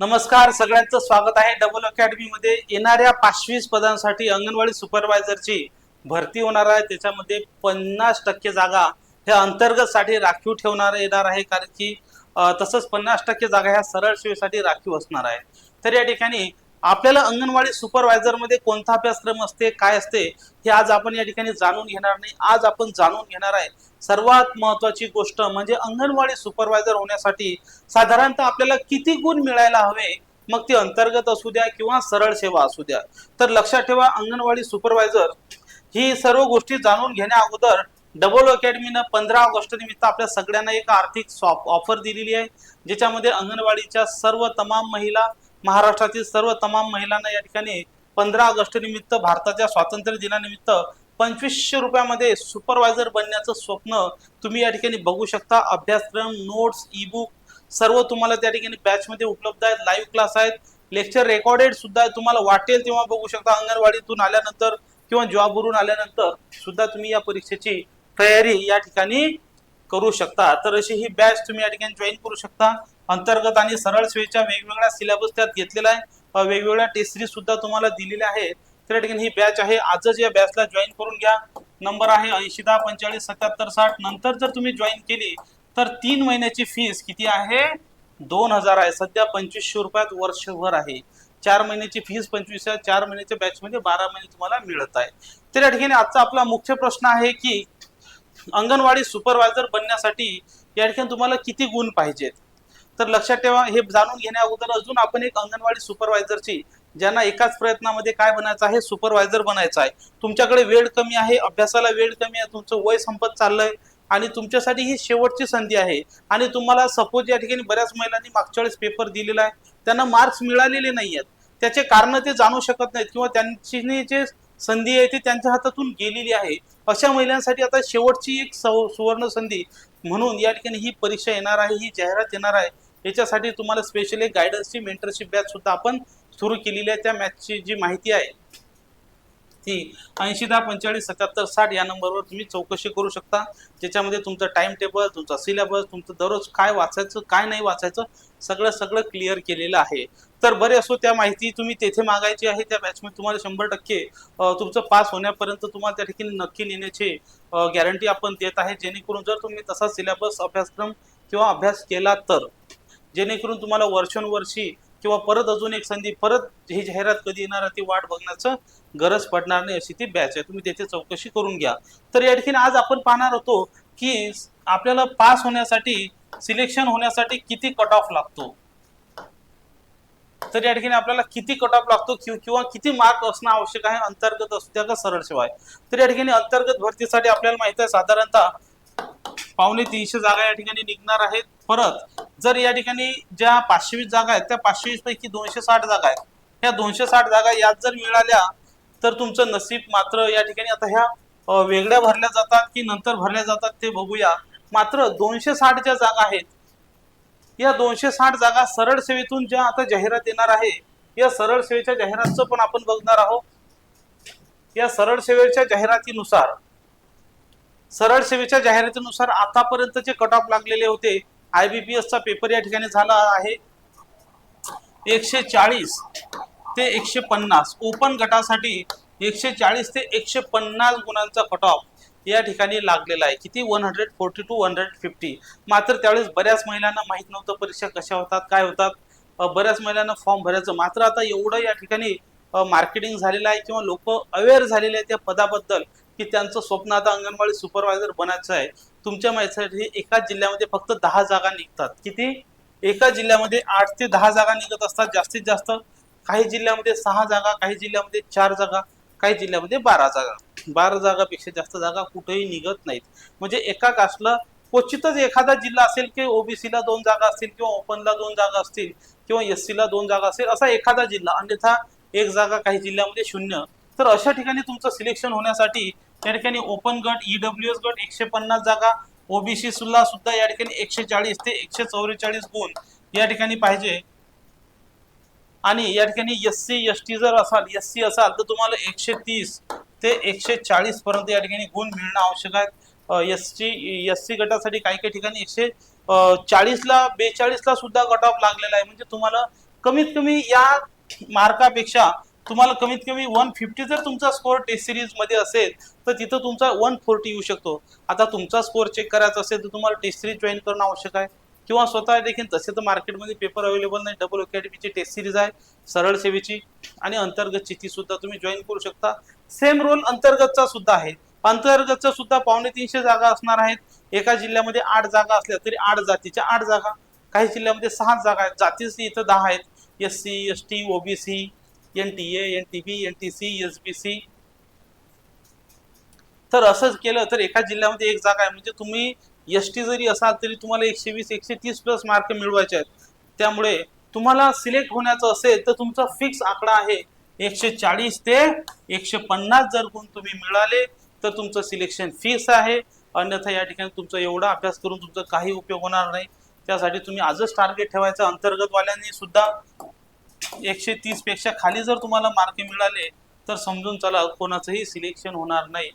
नमस्कार, सगळ्यांचं स्वागत आहे डबल अकॅडमी मध्ये। येणाऱ्या 25 पदांसाठी अंगणवाडी सुपरवायझरची भरती होणार आहे। त्याच्यामध्ये 50% जागा ह्या अंतर्गत साठी राखीव ठेवणार येणार आहे, कारण की तसंच 50% जागा ह्या सरळ सेवेसाठी राखीव असणार आहे। तर या ठिकाणी आपल्याला अंगणवाडी सुपरवायझर मध्ये कोणता अभ्यासक्रम असते, काय असते, हे आज आपण या ठिकाणी जाणून घेणार नाही। आज आपण जाणून घेणार आहे सर्वात महत्त्वाची गोष्ट म्हणजे अंगणवाडी सुपरवायझर होण्यासाठी साधारणतः आपल्याला किती गुण मिळायला हवे, मग ती अंतर्गत असू द्या किंवा सरळ सेवा असू द्या। तर लक्षात ठेवा, अंगणवाडी सुपरवायझर ही सर्व गोष्टी जाणून घेण्या अगोदर डबल अकॅडमीनं 15 ऑगस्ट निमित्त आपल्या सगळ्यांना एक आर्थिक ऑफर दिलेली आहे, ज्याच्यामध्ये अंगणवाडीच्या सर्व तमाम महिला, महाराष्ट्रातील सर्व तमाम महिलांना या ठिकाणी 15 ऑगस्ट निमित्त, भारताच्या स्वातंत्र्य दिनानिमित्त 2500 रुपयामध्ये सुपरवायझर बनण्याचं स्वप्न तुम्ही या ठिकाणी बघू शकता। अभ्यासक्रम, नोट्स, ई बुक सर्व तुम्हाला त्या ठिकाणी बॅच मध्ये उपलब्ध आहेत। लाईव्ह क्लास आहेत, लेक्चर रेकॉर्डेड सुद्धा तुम्हाला वाटेल तेव्हा बघू शकता। अंगणवाडीतून आल्यानंतर किंवा जॉबवरून आल्यानंतर सुद्धा तुम्ही या परीक्षेची तयारी या ठिकाणी करू शकता। तर अशी ही बॅच तुम्ही या ठिकाणी जॉईन करू शकता। अंतर्गत आणि सरळ सेवेच्या वेगवेगळ्या सिलेबस त्यात घेतलेला आहे, वेगवेगळ्या टेस्ट सीरीज सुद्धा तुम्हाला दिलेल्या आहेत। तर या ठिकाणी ही बॅच आहे, आजच या बॅचला जॉईन करून घ्या। नंबर आहे 8010457760। नंतर जर तुम्ही जॉईन केली तर 3 महिन्याची फीस किती आहे? 2000 आहे। सध्या 2500 रुपयात वर्षभर आहे। 4 महिन्याची फीस 25 आहे। 4 महिन्याच्या बॅच मध्ये 12 महिने तुम्हाला मिळत आहे। तर या ठिकाणी आजचा आपला मुख्य प्रश्न आहे की अंगणवाडी सुपरवायझर बनण्यासाठी या ठिकाणी तुम्हाला किती गुण पाहिजेत। तर लक्षात ठेवा, हे जाणून घेण्या अगोदर अजून आपण एक अंगणवाडी सुपरवायझरची, ज्यांना एकाच प्रयत्नामध्ये काय बनायचं आहे, सुपरवायझर बनायचं आहे, तुमच्याकडे वेळ कमी आहे, अभ्यासाला वेळ कमी आहे, तुमचं वय संपत चाललंय आणि तुमच्यासाठी ही शेवटची संधी आहे, आणि तुम्हाला सपोज या ठिकाणी बऱ्याच महिलांनी मागच्या वेळेस पेपर दिलेला आहे, त्यांना मार्क्स मिळालेले नाही आहेत, त्याचे कारण ते जाणू शकत नाहीत किंवा त्यांची जे संधी आहे ती त्यांच्या हातातून गेलेली आहे। अशा महिलांसाठी आता शेवटची एक सुवर्ण संधी म्हणून या ठिकाणी ही परीक्षा येणार आहे, ही जाहिरात येणार आहे। याच्यासाठी तुम्हाला स्पेशली गायडन्सची मेंटरशिप बॅच सुद्धा आपण सुरू केलेली आहे। त्या मॅचची जी माहिती आहे ती 8010457760 या नंबरवर तुम्ही चौकशी करू शकता, ज्याच्यामध्ये तुमचं टाइम टेबल, तुमचा सिलेबस, तुमचं दररोज काय वाचायचं काय नाही वाचायचं सगळं क्लिअर केलेलं आहे। तर बरे असो, त्या माहिती तुम्ही तेथे मागायची आहे। त्या बॅचमध्ये तुम्हाला 100% तुमचं पास होण्यापर्यंत तुम्हाला त्या ठिकाणी नक्की नेण्याची गॅरंटी आपण देत आहे, जेणेकरून जर तुम्ही तसा सिलेबस, अभ्यासक्रम किंवा अभ्यास केला तर जेणेकरून तुम्हाला वर्षानुवर्षी किंवा परत अजून एक संधी, परत ही जाहिरात कधी येणार ती वाट बघण्याचं गरज पडणार नाही, अशी ती बॅच आहे। तुम्ही त्याची चौकशी करून घ्या। तर या ठिकाणी आज आपण पाहणार होतो की आपल्याला पास होण्यासाठी, सिलेक्शन होण्यासाठी किती कट ऑफ लागतो। तर या ठिकाणी आपल्याला किती कट ऑफ लागतो किंवा किती मार्क असणं आवश्यक आहे, अंतर्गत असू द्या का सरळ सेवा आहे। तर या ठिकाणी अंतर्गत भरतीसाठी आपल्याला माहिती आहे साधारणतः 250 जागा या ठिकाणी निघणार आहेत। परत जर या ठिकाणी ज्या 520 जागा आहेत त्या 520 पैकी 260 जागा आहेत, ह्या 260 जागा यात जर मिळाल्या तर तुमचं नसीब मात्र या ठिकाणी, आता ह्या वेगळ्या भरल्या जातात की नंतर भरल्या जातात ते बघूया। मात्र 260 ज्या जागा आहेत, या 260 जागा सरळ सेवेतून ज्या आता जाहिरात येणार आहे, या सरळ सेवेच्या जाहिरातचं पण आपण बघणार आहोत। या सरळ सेवेच्या जाहिरातीनुसार आतापर्यंतचे कट ऑफ लागलेले होते। IBPS चा पेपर या ठिकाणी झाला आहे 140 ते 150, ओपन गटासाठी 140 ते 150 गुणांचा कट ऑफ या ठिकाणी लागलेला आहे। किती? 140 to 150। मात्र त्यावेळेस बऱ्याच महिलांना माहित नव्हतं परीक्षा कशा होतात, काय होतात, बऱ्याच महिलांना फॉर्म भरायचं। मात्र आता एवढं या ठिकाणी मार्केटिंग झालेलं आहे किंवा लोक अवेअर झालेले आहेत त्या पदाबद्दल की त्यांचं स्वप्न आता अंगणवाडी सुपरवायझर बनायचं आहे। तुमच्या माहितीसाठी एकाच जिल्ह्यामध्ये फक्त 10 जागा निघतात। किती? एका जिल्ह्यामध्ये 8 ते 10 जागा निघत असतात जास्तीत जास्त। काही जिल्ह्यामध्ये 6 जागा, काही जिल्ह्यामध्ये 4 जागा, काही जिल्ह्यामध्ये 12 जागा। 12 जागापेक्षा जास्त जागा कुठेही निघत नाहीत। म्हणजे एका कास्टला क्वचितच एखादा जिल्हा असेल की ओबीसीला 2 जागा असतील किंवा ओपनला 2 जागा असतील किंवा एससीला 2 जागा असेल, असा एखादा जिल्हा, अन्यथा 1 जागा काही जिल्ह्यामध्ये 0। तर अशा ठिकाणी तुमचं सिलेक्शन होण्यासाठी त्या ठिकाणी ओपन गट, ईडब्ल्यूएस गट 150 जागा, ओबीसी सुद्धा या ठिकाणी 140 ते 144 गुण या ठिकाणी पाहिजे। आणि या ठिकाणी एससी एसटी जर असाल, एससी असाल तर तुम्हाला 130 ते 140 पर्यंत या ठिकाणी गुण मिळणं आवश्यक आहे। एससी गटासाठी काही काही ठिकाणी 140 ला 42 ला सुद्धा कट ऑफ लागलेला आहे। म्हणजे तुम्हाला कमीत कमी या मार्कापेक्षा तुम्हाला कमीत कमी 150 जर तुमचा स्कोअर टेस्ट सिरीज मध्ये असेल तर तिथं तुमचा 140 येऊ शकतो. आता तुमचा स्कोअर चेक करायचा असेल तर तुम्हाला टेस्ट सिरीज जॉईन करणं आवश्यक आहे, किंवा स्वतः देखील तसे तर मार्केटमध्ये पेपर अवेलेबल नाही. डबल अकॅडमीची टेस्ट सिरीज आहे सरळ सेवेची, आणि अंतर्गतची ती सुद्धा तुम्ही जॉईन करू शकता. सेम रोल अंतर्गतचा सुद्धा आहे. अंतर्गतचा सुद्धा 250 जागा असणार आहेत. एका जिल्ह्यामध्ये 8 जागा असल्या तरी 8 जातीच्या 8 जागा, काही जिल्ह्यामध्ये 6 जागा आहेत. जातीची इथं 10 आहेत. SC ST OBC NTA NTB NTC SBC. तर असंच केलं तर एका जिल्ह्यामध्ये 1 जागा आहे, म्हणजे तुम्ही ST जरी असाल तरी तुम्हाला 120 130 प्लस मार्क मिळवायचे आहेत. त्यामुळे तुम्हाला सिलेक्ट होण्याचं असेल तर तुमचा फिक्स आकडा आहे 140 ते 150. जर गुण तुम्ही मिळाले तर तुमचं सिलेक्शन फिक्स आहे, अन्यथा या ठिकाणी तुमचा एवढा अभ्यास करून तुमचा काही उपयोग होणार नाही. त्यासाठी तुम्ही आजच टार्गेट ठेवायचं. अंतर्गतवाल्यांनी सुद्धा 130 पेक्षा खाली जर तुम्हाला मार्क मिळाले तर समजून चला कोणाचंही सिलेक्शन होणार नाही,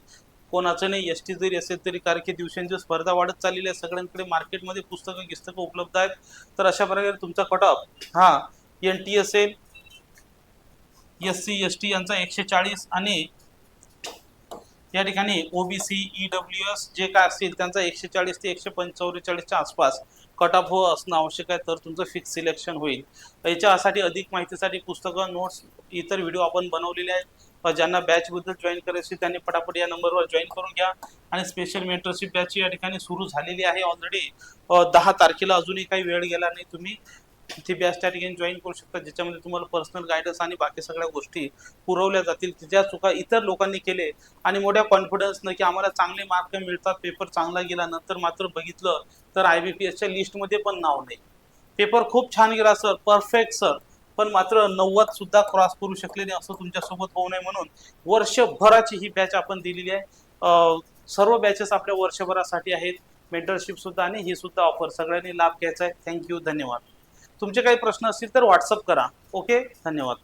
कोणाचं नाही. ST जरी असेल तरी, कारण की दिवसेंदिवस स्पर्धा वाढत चाललेली आहे. सगळ्यांकडे मार्केटमध्ये पुस्तकं उपलब्ध आहेत. तर अशा प्रकारे तुमचा कट ऑफ हा NT असेल, SC ST यांचा 140, आणि या ठिकाणी OBC EWS जे काय असतील त्यांचा 140 ते 145च्या आसपास कट ऑफ असणं आवश्यक आहे, तर तुमचं फिक्स सिलेक्शन होईल. याच्यासाठी अधिक माहितीसाठी पुस्तकं, नोट्स, इतर व्हिडिओ आपण बनवलेले आहेत. ज्यांना बॅचबद्दल जॉईन करायची त्यांनी पटापट या नंबरवर जॉईन करून घ्या. आणि स्पेशल मेंटरशिप बॅच या ठिकाणी सुरू झालेली आहे ऑलरेडी 10 तारखेला. अजूनही काही वेळ गेला नाही, तुम्ही ती बॅच त्या ठिकाणी जॉईन करू शकता, ज्याच्यामध्ये तुम्हाला पर्सनल गायडन्स आणि बाकी सगळ्या गोष्टी पुरवल्या जातील. ज्या चुका इतर लोकांनी केले आणि मोठ्या कॉन्फिडन्सनं की आम्हाला चांगले मार्क मिळतात, पेपर चांगला गेला, नंतर मात्र बघितलं तर IBPSच्या लिस्टमध्ये पण नाव नाही. पेपर खूप छान गेला सर, परफेक्ट सर, पण मात्र 90 सुद्धा क्रॉस करू शकले नाही, असं तुमच्यासोबत होऊ नये म्हणून वर्षभराची ही बॅच आपण दिलेली आहे. सर्व बॅचेस आपल्या वर्षभरासाठी आहेत, मेंटरशिप सुद्धा आणि ही सुद्धा ऑफर. सगळ्यांनी लाभ घ्यायचा आहे. थँक्यू, धन्यवाद. तुमचे काही प्रश्न असतील तर व्हॉट्सअप करा. ओके, धन्यवाद.